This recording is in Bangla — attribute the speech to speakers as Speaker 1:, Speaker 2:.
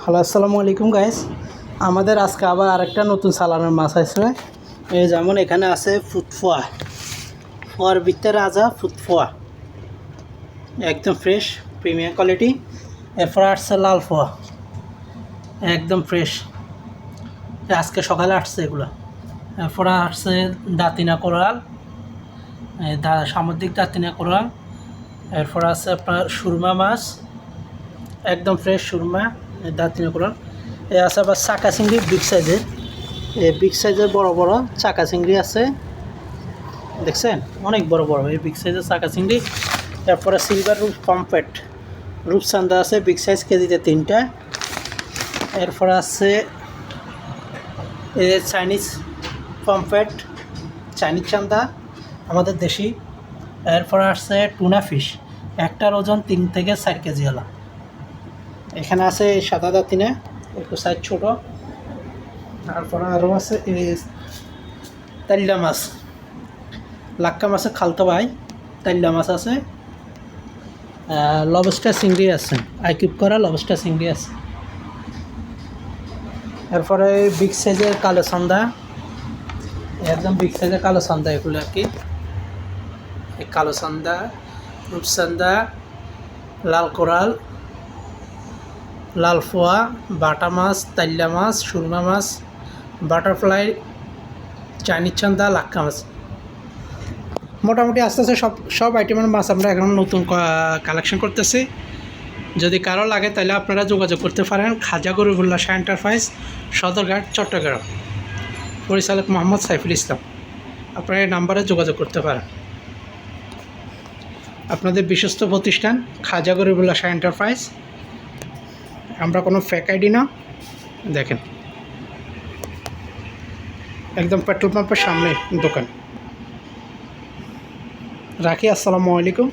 Speaker 1: হ্যালো, আসসালামু আলাইকুম গাইস। আমাদের আজকে আবার আরেকটা নতুন সালানের মাছ আসছে। এই যেমন এখানে আছে ফুটফোয়া, ফোয়ার ভিতরে রাজা ফুটফোয়া, একদম ফ্রেশ প্রিমিয়াম কোয়ালিটি। এরপর আসছে লাল ফোয়া, একদম ফ্রেশ, আজকে সকালে আসছে এগুলো। এরপর আসছে দাঁতিনা কোরাল, সামুদ্রিক দাঁতিনা কোরাল। এরপর আছে আপনার সুরমা মাছ, একদম ফ্রেশ সুরমা, দাঁতিনা কোরাল। এ আছে আবার চাকা চিংড়ি বিগ সাইজের, এই বিগ সাইজের বড় বড় চাকা চিংড়ি আছে, দেখছেন অনেক বড় বড় এই বিগ সাইজের চাকা চিংড়ি। তারপরে সিলভার রূপ পম্পেট, রূপচান্দা আছে বিগ সাইজ, কেজিতে 3টা। এরপর আছে চাইনিজ পম্পেট, চাইনিজ চান্দা আমাদের দেশি। এরপর আসছে টুনা ফিশ, একটার ওজন 3 থেকে 4 কেজি হলো। এখানে আছে সাদা দাঁতিনা, একটু সাইজ ছোটো। তারপরে আরও আছে তাইল্লা মাছ, লাক্কা মাছের খালতো ভাই তাইল্লা মাছ আছে। লবস্টার চিংড়ি আছে, আইকিউব করা লবস্টার চিংড়ি আছে। এরপরে বিগ সাইজের কালো সন্দা, একদম বিগ সাইজের কালো সন্দা এগুলো আর কি। এই কালো সন্দা, রূপসান্দা, লাল কোরাল, লাল ফোয়া, বাটা মাছ, তাইল্লা মাছ, সুরমা মাছ, বাটারফ্লাই, চাইনিজ চান্দা, লাক্কা মাছ। মোটামুটি আস্তে আস্তে সব আইটেমের মাছ আমরা এখন নতুন কালেকশন করতেছি। যদি কারো লাগে তাহলে আপনারা যোগাযোগ করতে পারেন খাজা গরিবুল্লাহ শাহ এন্টারপ্রাইজ, সদরঘাট, চট্টগ্রাম। পরিচালক মোহাম্মদ সাইফুল ইসলাম। আপনারা এই নাম্বারে যোগাযোগ করতে পারেন। আপনাদের বিশ্বস্ত প্রতিষ্ঠান খাজা গরিবুল্লাহ শাহ এন্টারপ্রাইজ। আমরা কোনো ফেক আইডি না, দেখেন একদম পেট্রোল পাম্পের সামনে দোকান। রাখি, আসসালামু আলাইকুম।